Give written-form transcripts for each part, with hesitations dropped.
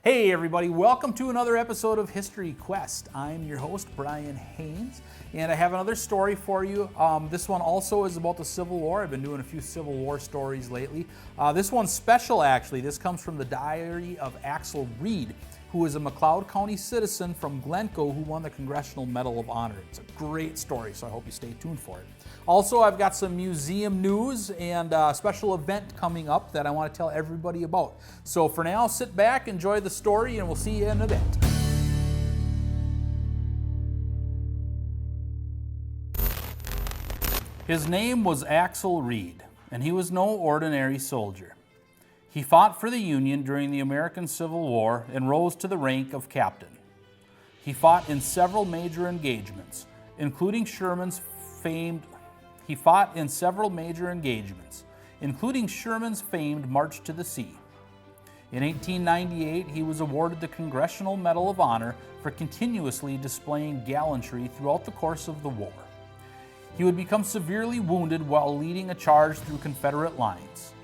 Hey everybody, welcome to another episode of History Quest. I'm your host, Brian Haynes, and I have another story for you. This one also is about the Civil War. I've been doing a few Civil War stories lately. This one's special actually. This comes from the diary of Axel Reed, who is a McLeod County citizen from Glencoe who won the Congressional Medal of Honor. It's a great story, so I hope you stay tuned for it. Also, I've got some museum news and a special event coming up that I want to tell everybody about. So for now, sit back, enjoy the story, and we'll see you in a bit. His name was Axel Reed, and he was no ordinary soldier. He fought for the Union during the American Civil War and rose to the rank of captain. He fought in several major engagements, including Sherman's famed March to the Sea. In 1898, he was awarded the Congressional Medal of Honor for continuously displaying gallantry throughout the course of the war. He would become severely wounded while leading a charge through Confederate lines,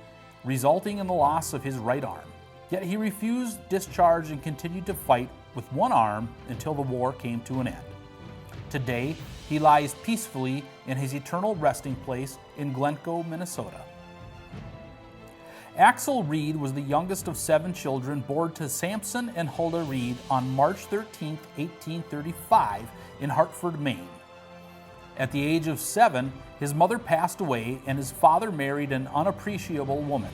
resulting in the loss of his right arm. Yet he refused discharge and continued to fight with one arm until the war came to an end. Today, he lies peacefully in his eternal resting place in Glencoe, Minnesota. Axel Reed was the youngest of 7 children born to Sampson and Huldah Reed on March 13, 1835 in Hartford, Maine. At the age of 7, his mother passed away and his father married an unappreciable woman.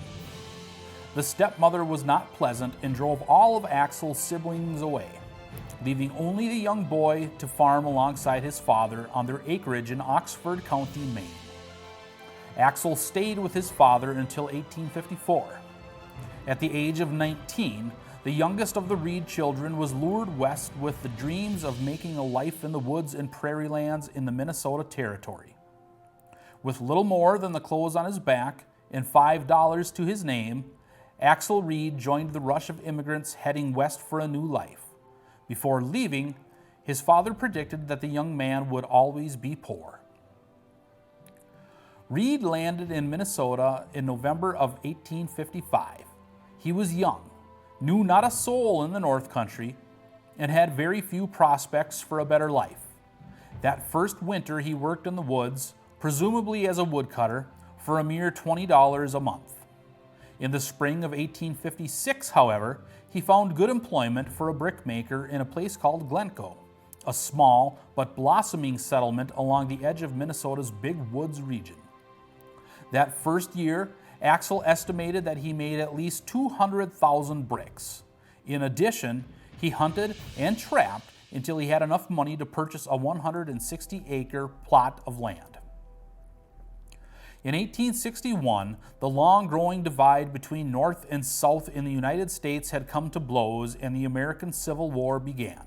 The stepmother was not pleasant and drove all of Axel's siblings away, leaving only the young boy to farm alongside his father on their acreage in Oxford County, Maine. Axel stayed with his father until 1854. At the age of 19, the youngest of the Reed children was lured west with the dreams of making a life in the woods and prairie lands in the Minnesota Territory. With little more than the clothes on his back and $5 to his name, Axel Reed joined the rush of immigrants heading west for a new life. Before leaving, his father predicted that the young man would always be poor. Reed landed in Minnesota in November of 1855. He was young, knew not a soul in the North Country, and had very few prospects for a better life. That first winter he worked in the woods, presumably as a woodcutter, for a mere $20 a month. In the spring of 1856, however, he found good employment for a brickmaker in a place called Glencoe, a small but blossoming settlement along the edge of Minnesota's Big Woods region. That first year, Axel estimated that he made at least 200,000 bricks. In addition, he hunted and trapped until he had enough money to purchase a 160-acre plot of land. In 1861, the long-growing divide between North and South in the United States had come to blows and the American Civil War began.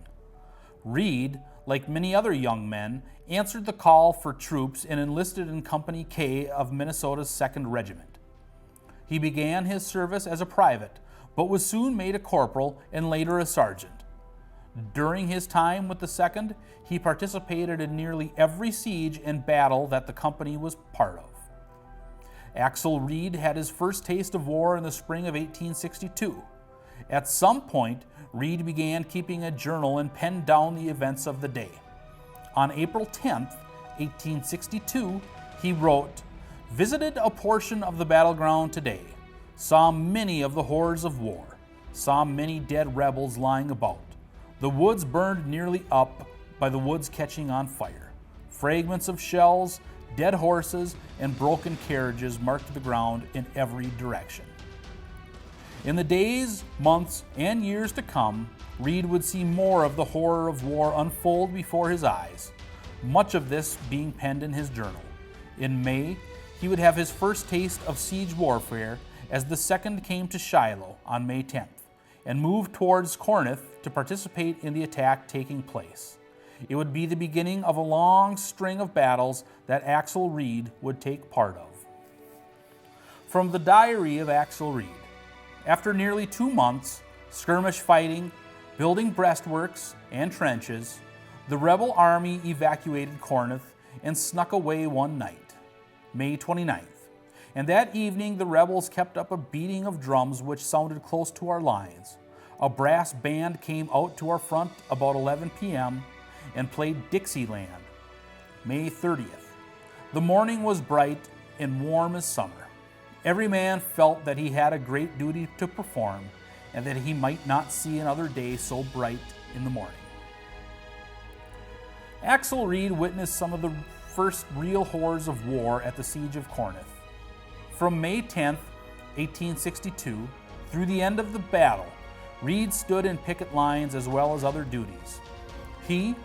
Reed, like many other young men, answered the call for troops and enlisted in Company K of Minnesota's 2nd Regiment. He began his service as a private, but was soon made a corporal and later a sergeant. During his time with the 2nd, he participated in nearly every siege and battle that the company was part of. Axel Reed had his first taste of war in the spring of 1862. At some point, Reed began keeping a journal and penned down the events of the day. On April 10, 1862, he wrote, "Visited a portion of the battleground today. Saw many of the horrors of war. Saw many dead rebels lying about. The woods burned nearly up by the woods catching on fire. Fragments of shells, dead horses, and broken carriages marked the ground in every direction." In the days, months, and years to come, Reed would see more of the horror of war unfold before his eyes, much of this being penned in his journal. In May, he would have his first taste of siege warfare as the 2nd came to Shiloh on May 10th and moved towards Corinth to participate in the attack taking place. It would be the beginning of a long string of battles that Axel Reed would take part of. From the diary of Axel Reed. After nearly 2 months, skirmish fighting, building breastworks and trenches, the rebel army evacuated Corinth and snuck away one night, May 29th. And that evening the rebels kept up a beating of drums which sounded close to our lines. A brass band came out to our front about 11 p.m. and played Dixieland. May 30th. The morning was bright and warm as summer. Every man felt that he had a great duty to perform and that he might not see another day so bright in the morning. Axel Reid witnessed some of the first real horrors of war at the Siege of Corinth. From May 10th, 1862, through the end of the battle, Reid stood in picket lines as well as other duties. He,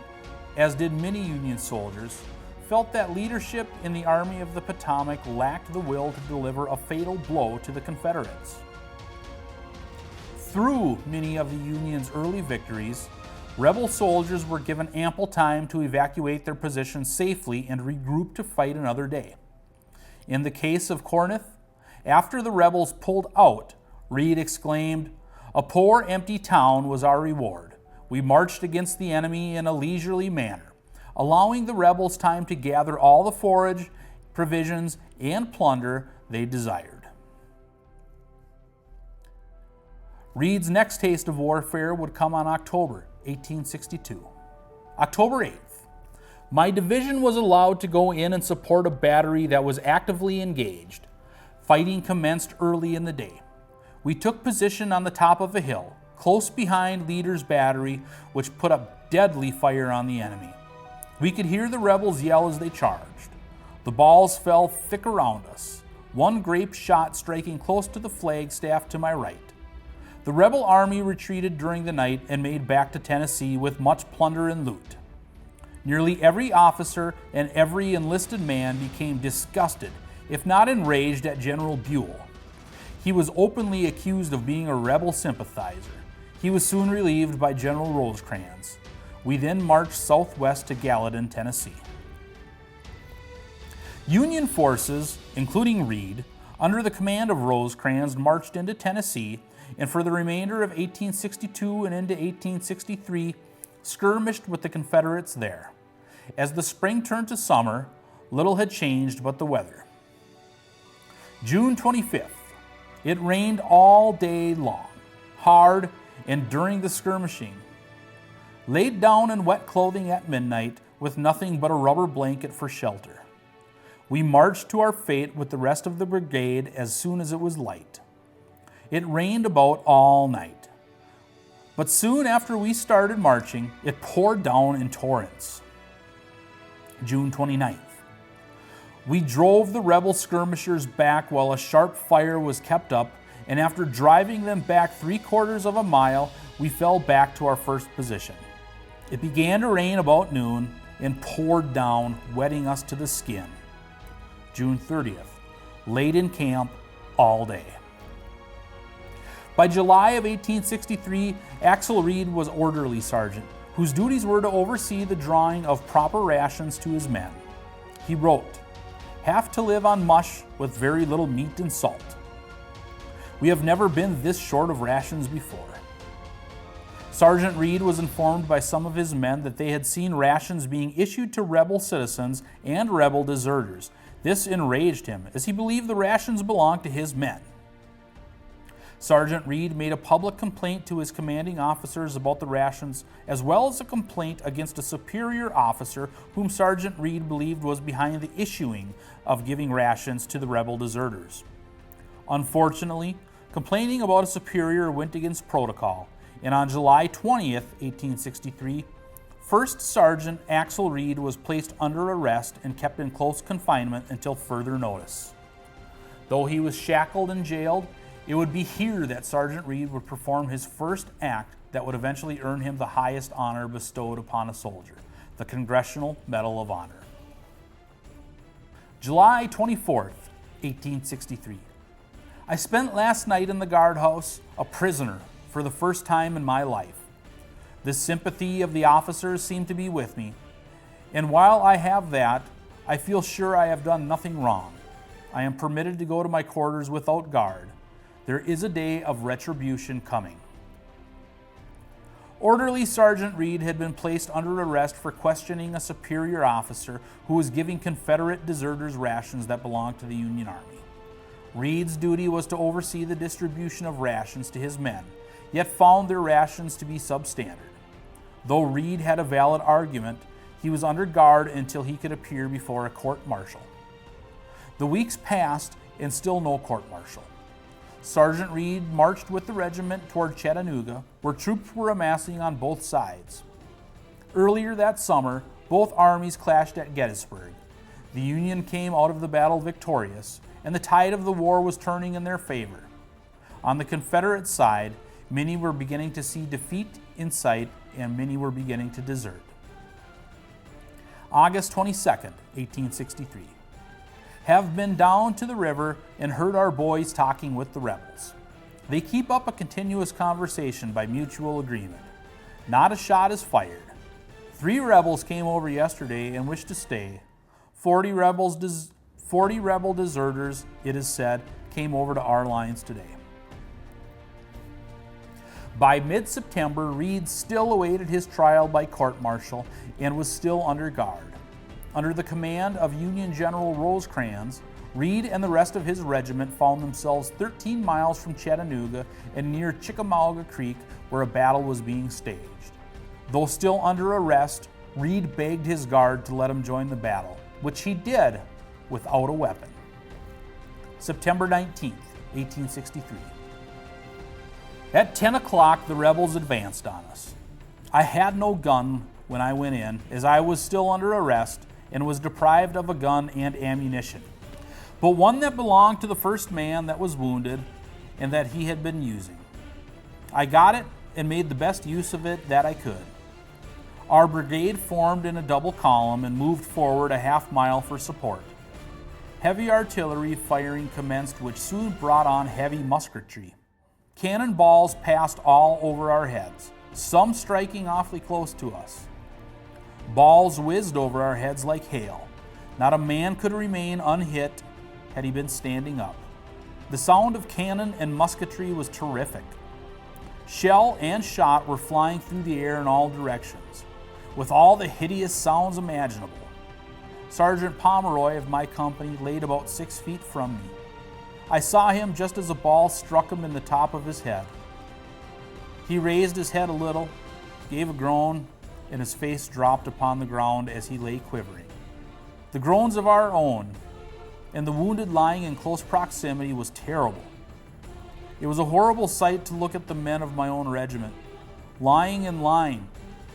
as did many Union soldiers, felt that leadership in the Army of the Potomac lacked the will to deliver a fatal blow to the Confederates. Through many of the Union's early victories, rebel soldiers were given ample time to evacuate their positions safely and regroup to fight another day. In the case of Corinth, after the rebels pulled out, Reid exclaimed, "A poor empty town was our reward. We marched against the enemy in a leisurely manner, allowing the rebels time to gather all the forage, provisions, and plunder they desired." Reid's next taste of warfare would come on October 1862. October 8th. My division was allowed to go in and support a battery that was actively engaged. Fighting commenced early in the day. We took position on the top of a hill, close behind Leader's battery, which put up deadly fire on the enemy. We could hear the rebels yell as they charged. The balls fell thick around us, one grape shot striking close to the flagstaff to my right. The rebel army retreated during the night and made back to Tennessee with much plunder and loot. Nearly every officer and every enlisted man became disgusted, if not enraged, at General Buell. He was openly accused of being a rebel sympathizer. He was soon relieved by General Rosecrans. We then marched southwest to Gallatin, Tennessee. Union forces, including Reid, under the command of Rosecrans, marched into Tennessee, and for the remainder of 1862 and into 1863, skirmished with the Confederates there. As the spring turned to summer, little had changed but the weather. June 25th. It rained all day long, hard, and during the skirmishing. Laid down in wet clothing at midnight with nothing but a rubber blanket for shelter. We marched to our fate with the rest of the brigade as soon as it was light. It rained about all night. But soon after we started marching, it poured down in torrents. June 29th. We drove the rebel skirmishers back while a sharp fire was kept up, and after driving them back 3/4 of a mile, we fell back to our first position. It began to rain about noon and poured down, wetting us to the skin. June 30th. Laid in camp all day. By July of 1863, Axel Reid was orderly sergeant, whose duties were to oversee the drawing of proper rations to his men. He wrote, "Have to live on mush with very little meat and salt. We have never been this short of rations before." Sergeant Reid was informed by some of his men that they had seen rations being issued to rebel citizens and rebel deserters. This enraged him, as he believed the rations belonged to his men. Sergeant Reid made a public complaint to his commanding officers about the rations, as well as a complaint against a superior officer whom Sergeant Reid believed was behind the issuing of giving rations to the rebel deserters. Unfortunately, complaining about a superior went against protocol, and on July 20th, 1863, First Sergeant Axel Reid was placed under arrest and kept in close confinement until further notice. Though he was shackled and jailed, it would be here that Sergeant Reid would perform his first act that would eventually earn him the highest honor bestowed upon a soldier, the Congressional Medal of Honor. July 24th, 1863. I spent last night in the guardhouse, a prisoner, for the first time in my life. The sympathy of the officers seemed to be with me, and while I have that, I feel sure I have done nothing wrong. I am permitted to go to my quarters without guard. There is a day of retribution coming. Orderly Sergeant Reid had been placed under arrest for questioning a superior officer who was giving Confederate deserters rations that belonged to the Union Army. Reid's duty was to oversee the distribution of rations to his men. yet found their rations to be substandard. Though Reed had a valid argument, he was under guard until he could appear before a court-martial. The weeks passed and still no court-martial. Sergeant Reed marched with the regiment toward Chattanooga, where troops were amassing on both sides. Earlier that summer, both armies clashed at Gettysburg. The Union came out of the battle victorious, and the tide of the war was turning in their favor. On the Confederate side, many were beginning to see defeat in sight, and many were beginning to desert. August 22nd, 1863. Have been down to the river and heard our boys talking with the rebels. They keep up a continuous conversation by mutual agreement. Not a shot is fired. 3 rebels came over yesterday and wish to stay. 40 rebel deserters, it is said, came over to our lines today. By mid-September, Reed still awaited his trial by court-martial and was still under guard. Under the command of Union General Rosecrans, Reed and the rest of his regiment found themselves 13 miles from Chattanooga and near Chickamauga Creek, where a battle was being staged. Though still under arrest, Reed begged his guard to let him join the battle, which he did without a weapon. September 19th, 1863. At 10 o'clock, the rebels advanced on us. I had no gun when I went in, as I was still under arrest and was deprived of a gun and ammunition, but one that belonged to the first man that was wounded and that he had been using. I got it and made the best use of it that I could. Our brigade formed in a double column and moved forward a half-mile for support. Heavy artillery firing commenced, which soon brought on heavy musketry. Cannonballs passed all over our heads, some striking awfully close to us. Balls whizzed over our heads like hail. Not a man could remain unhit had he been standing up. The sound of cannon and musketry was terrific. Shell and shot were flying through the air in all directions, with all the hideous sounds imaginable. Sergeant Pomeroy of my company laid about 6 feet from me. I saw him just as a ball struck him in the top of his head. He raised his head a little, gave a groan, and his face dropped upon the ground as he lay quivering. The groans of our own and the wounded lying in close proximity was terrible. It was a horrible sight to look at the men of my own regiment, lying in line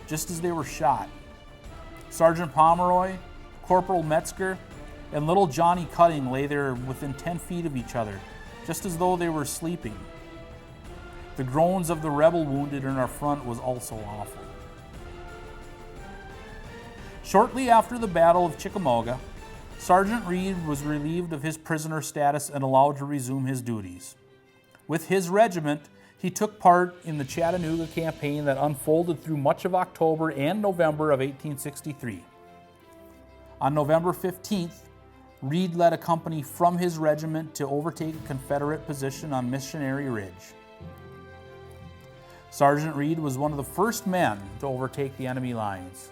just as they were shot. Sergeant Pomeroy, Corporal Metzger, and little Johnny Cutting lay there within 10 feet of each other, just as though they were sleeping. The groans of the rebel wounded in our front was also awful. Shortly after the Battle of Chickamauga, Sergeant Reed was relieved of his prisoner status and allowed to resume his duties. With his regiment, he took part in the Chattanooga campaign that unfolded through much of October and November of 1863. On November 15th, Reed led a company from his regiment to overtake a Confederate position on Missionary Ridge. Sergeant Reed was one of the first men to overtake the enemy lines.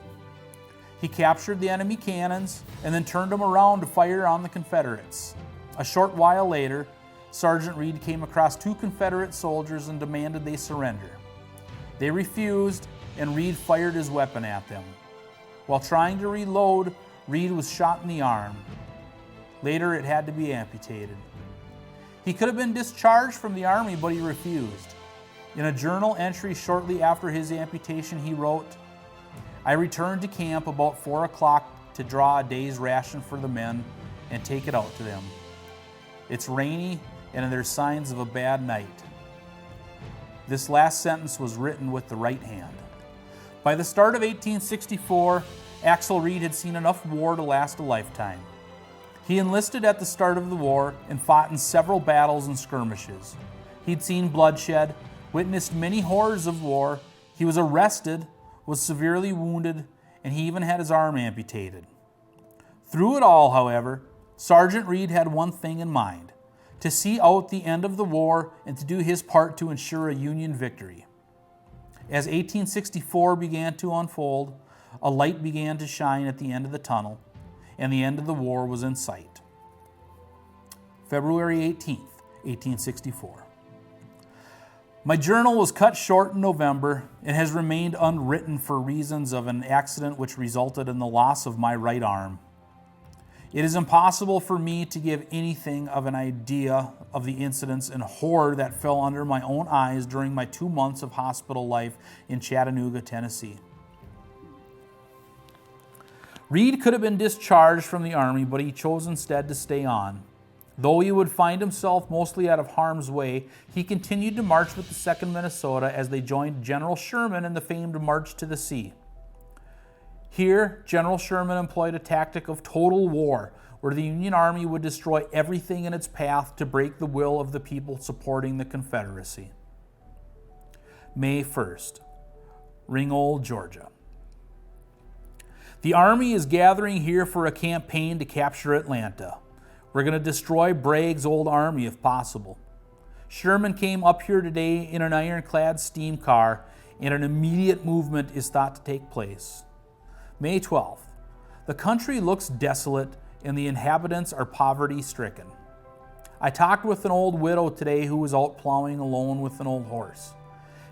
He captured the enemy cannons and then turned them around to fire on the Confederates. A short while later, Sergeant Reed came across 2 Confederate soldiers and demanded they surrender. They refused, and Reed fired his weapon at them. While trying to reload, Reed was shot in the arm. Later, it had to be amputated. He could have been discharged from the Army, but he refused. In a journal entry shortly after his amputation, he wrote, "I returned to camp about 4 o'clock to draw a day's ration for the men and take it out to them. It's rainy and there's signs of a bad night." This last sentence was written with the right hand. By the start of 1864, Axel Reed had seen enough war to last a lifetime. He enlisted at the start of the war and fought in several battles and skirmishes. He'd seen bloodshed, witnessed many horrors of war. He was arrested, was severely wounded, and he even had his arm amputated. Through it all, however, Sergeant Reed had one thing in mind: to see out the end of the war and to do his part to ensure a Union victory. As 1864 began to unfold, a light began to shine at the end of the tunnel, and the end of the war was in sight. February 18th, 1864. My journal was cut short in November and has remained unwritten for reasons of an accident which resulted in the loss of my right arm. It is impossible for me to give anything of an idea of the incidents and horror that fell under my own eyes during my 2 months of hospital life in Chattanooga, Tennessee. Reed could have been discharged from the Army, but he chose instead to stay on. Though he would find himself mostly out of harm's way, he continued to march with the 2nd Minnesota as they joined General Sherman in the famed March to the Sea. Here, General Sherman employed a tactic of total war, where the Union Army would destroy everything in its path to break the will of the people supporting the Confederacy. May 1st, Ringgold, Georgia. The Army is gathering here for a campaign to capture Atlanta. We're going to destroy Bragg's old army if possible. Sherman came up here today in an ironclad steam car, and an immediate movement is thought to take place. May 12th. The country looks desolate and the inhabitants are poverty-stricken. I talked with an old widow today who was out plowing alone with an old horse.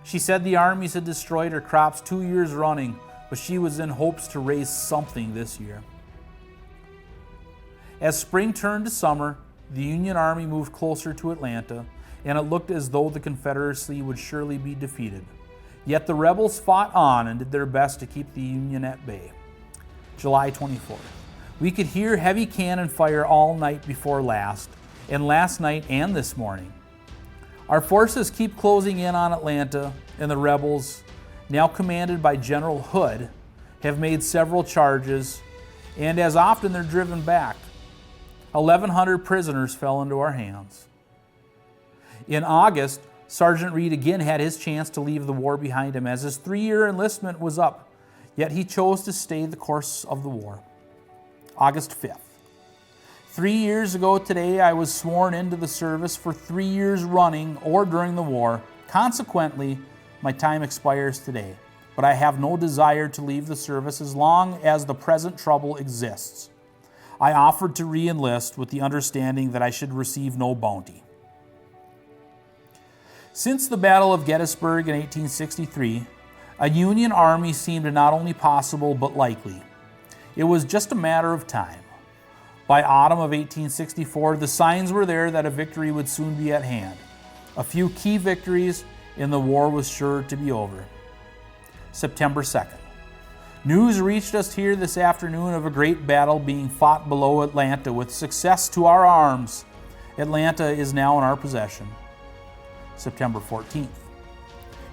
She said the armies had destroyed her crops 2 years running, but she was in hopes to raise something this year. As spring turned to summer, the Union Army moved closer to Atlanta, and it looked as though the Confederacy would surely be defeated. Yet the rebels fought on and did their best to keep the Union at bay. July 24th. We could hear heavy cannon fire all night before last, and last night and this morning. Our forces keep closing in on Atlanta, and the rebels, now commanded by General Hood, have made several charges, and as often they're driven back. 1,100 prisoners fell into our hands. In August, Sergeant Reed again had his chance to leave the war behind him as his 3-year enlistment was up, yet he chose to stay the course of the war. August 5th. 3 years ago today, I was sworn into the service for 3 years running or during the war. Consequently, my time expires today, but I have no desire to leave the service as long as the present trouble exists. I offered to re-enlist with the understanding that I should receive no bounty. Since the Battle of Gettysburg in 1863, a Union army seemed not only possible but likely. It was just a matter of time. By autumn of 1864, the signs were there that a victory would soon be at hand. A few key victories, and the war was sure to be over. September 2nd. News reached us here this afternoon of a great battle being fought below Atlanta with success to our arms. Atlanta is now in our possession. September 14th.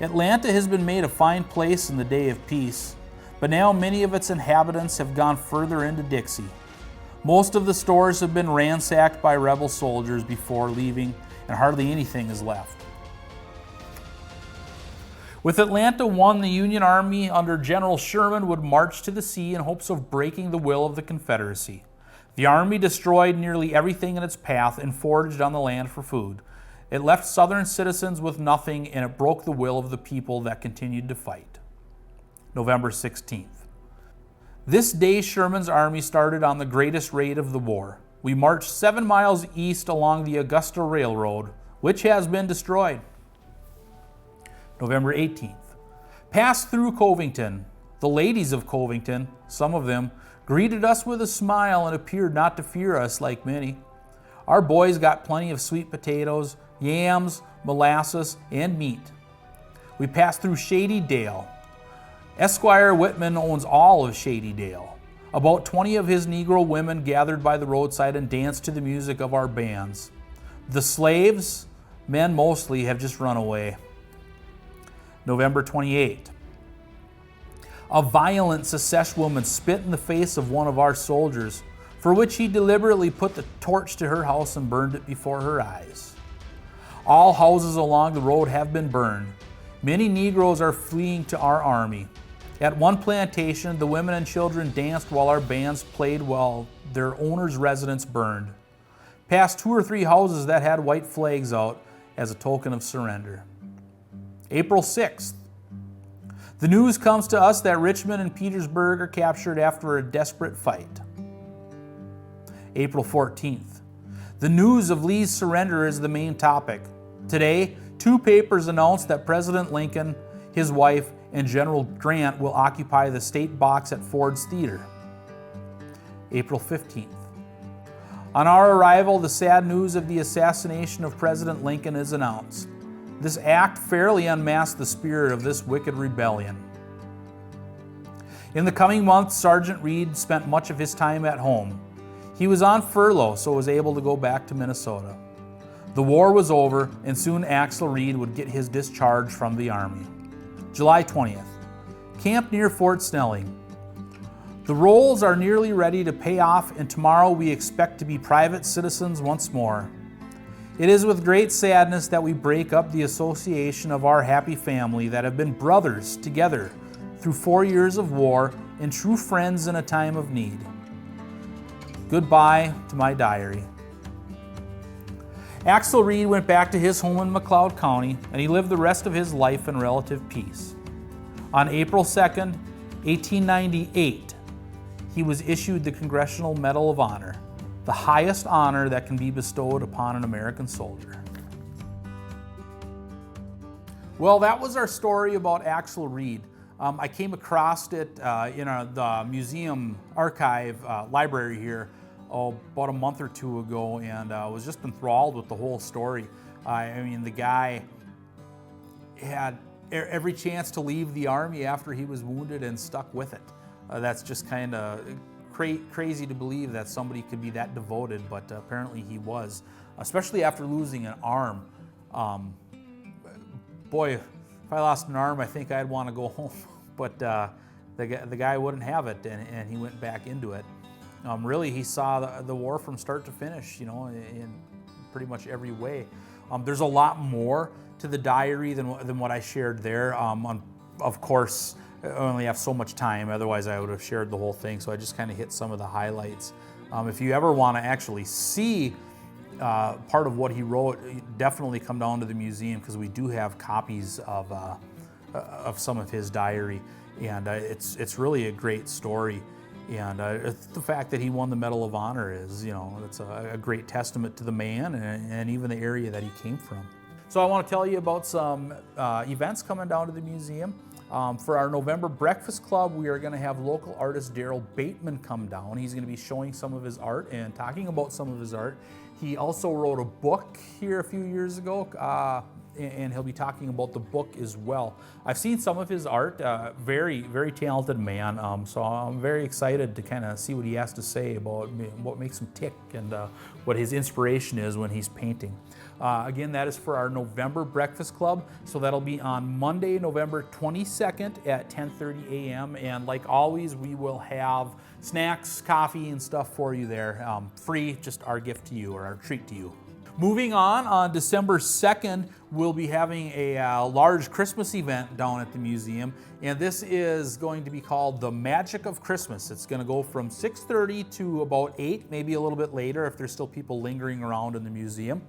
Atlanta has been made a fine place in the day of peace, but now many of its inhabitants have gone further into Dixie. Most of the stores have been ransacked by rebel soldiers before leaving, and hardly anything is left. With Atlanta won, the Union Army under General Sherman would march to the sea in hopes of breaking the will of the Confederacy. The Army destroyed nearly everything in its path and foraged on the land for food. It left Southern citizens with nothing, and it broke the will of the people that continued to fight. November 16th. This day, Sherman's army started on the greatest raid of the war. We marched 7 miles east along the Augusta Railroad, which has been destroyed. November 18th. Passed through Covington. The ladies of Covington, some of them, greeted us with a smile and appeared not to fear us like many. Our boys got plenty of sweet potatoes, yams, molasses, and meat. We passed through Shady Dale. Esquire Whitman owns all of Shady Dale. About 20 of his Negro women gathered by the roadside and danced to the music of our bands. The slaves, men mostly, have just run away. November 28. A violent Secesh woman spit in the face of one of our soldiers, for which he deliberately put the torch to her house and burned it before her eyes. All houses along the road have been burned. Many Negroes are fleeing to our army. At one plantation, the women and children danced while our bands played while their owner's residence burned. Passed 2 or 3 houses that had white flags out as a token of surrender. April 6th. The news comes to us that Richmond and Petersburg are captured after a desperate fight. April 14th. The news of Lee's surrender is the main topic. Today, Two papers announced that President Lincoln, his wife, and General Grant will occupy the state box at Ford's Theater. April 15th. On our arrival, the sad news of the assassination of President Lincoln is announced. This act fairly unmasked the spirit of this wicked rebellion. In the coming months, Sergeant Reed spent much of his time at home. He was on furlough, so was able to go back to Minnesota. The war was over, and soon Axel Reed would get his discharge from the Army. July 20th. Camp near Fort Snelling. The rolls are nearly ready to pay off, and tomorrow we expect to be private citizens once more. It is with great sadness that we break up the association of our happy family that have been brothers together through 4 years of war and true friends in a time of need. Goodbye to my diary. Axel Reed went back to his home in McLeod County, and he lived the rest of his life in relative peace. On April 2nd, 1898, he was issued the Congressional Medal of Honor, the highest honor that can be bestowed upon an American soldier. Well, that was our story about Axel Reed. I came across it in the museum archive library here about a month or two ago, and was just enthralled with the whole story. I mean, the guy had every chance to leave the Army after he was wounded and stuck with it. That's just kind of crazy to believe that somebody could be that devoted, but apparently he was, especially after losing an arm. Boy, if I lost an arm, I think I'd want to go home, but the guy wouldn't have it, and he went back into it. Really, he saw the war from start to finish, you know, in pretty much every way. There's a lot more to the diary than what I shared there. Of course, I only have so much time, otherwise I would have shared the whole thing, so I just kind of hit some of the highlights. If you ever want to actually see part of what he wrote, definitely come down to the museum, because we do have copies of some of his diary, and it's really a great story. And the fact that he won the Medal of Honor is, you know, it's a great testament to the man and even the area that he came from. So I want to tell you about some events coming down to the museum. For our November Breakfast Club, we are going to have local artist Daryl Bateman come down. He's going to be showing some of his art and talking about some of his art. He also wrote a book here a few years ago, and he'll be talking about the book as well. I've seen some of his art, very, very talented man, so I'm very excited to kind of see what he has to say about what makes him tick and what his inspiration is when he's painting. Again, that is for our November Breakfast Club, so that'll be on Monday, November 22nd at 10:30 a.m. And like always, we will have snacks, coffee, and stuff for you there, free, just our gift to you or our treat to you. Moving on December 2nd, we'll be having a large Christmas event down at the museum, and this is going to be called The Magic of Christmas. It's going to go from 6:30 to about 8, maybe a little bit later if there's still people lingering around in the museum.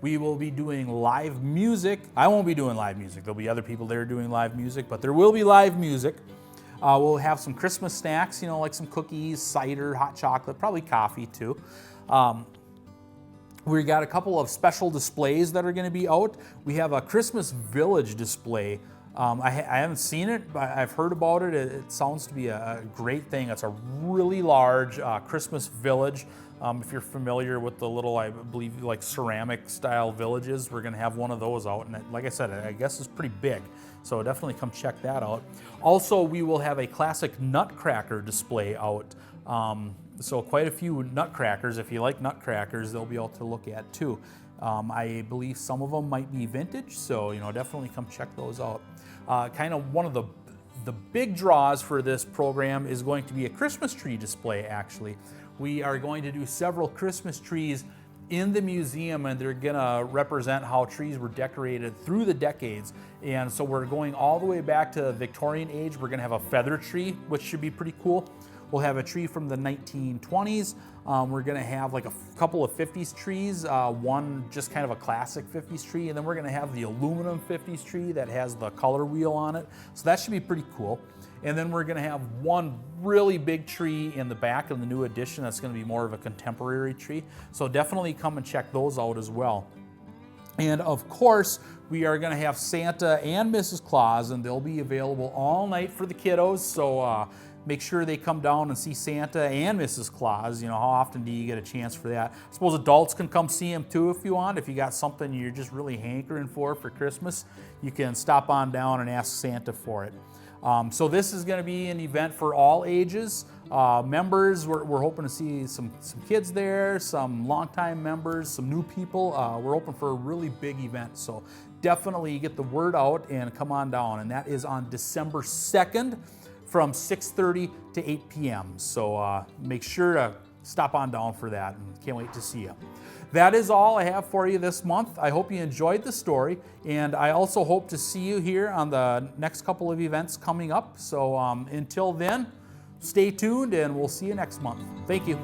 We will be doing live music. I won't be doing live music. There'll be other people there doing live music, but there will be live music. We'll have some Christmas snacks, you know, like some cookies, cider, hot chocolate, probably coffee too. We got a couple of special displays that are going to be out. We have a Christmas Village display. I haven't seen it, but I've heard about it. It sounds to be a great thing. It's a really large Christmas village. If you're familiar with the little, I believe, like ceramic style villages, we're going to have one of those out. And like I said, I guess it's pretty big. So definitely come check that out. Also, we will have a classic Nutcracker display out. So quite a few Nutcrackers. If you like Nutcrackers, they'll be out to look at too. I believe some of them might be vintage, so you know, definitely come check those out. Kind of one of the big draws for this program is going to be a Christmas tree display, actually. We are going to do several Christmas trees in the museum, and they're gonna represent how trees were decorated through the decades. And so we're going all the way back to the Victorian age. We're gonna have a feather tree, which should be pretty cool. We'll have a tree from the 1920s. We're gonna have like a couple of 50s trees, one just kind of a classic 50s tree, and then we're gonna have the aluminum 50s tree that has the color wheel on it. So that should be pretty cool. And then we're gonna have one really big tree in the back of the new edition that's gonna be more of a contemporary tree. So definitely come and check those out as well. And of course, we are going to have Santa and Mrs. Claus, and they'll be available all night for the kiddos. So make sure they come down and see Santa and Mrs. Claus. You know, how often do you get a chance for that? I suppose adults can come see them too if you want. If you got something you're just really hankering for Christmas, you can stop on down and ask Santa for it. So this is going to be an event for all ages. Members, we're hoping to see some kids there, some longtime members, some new people. We're hoping for a really big event. So definitely get the word out and come on down. And that is on December 2nd from 6:30 to 8 p.m. So make sure to stop on down for that, and can't wait to see you. That is all I have for you this month. I hope you enjoyed the story, and I also hope to see you here on the next couple of events coming up. So until then, stay tuned, and we'll see you next month. Thank you.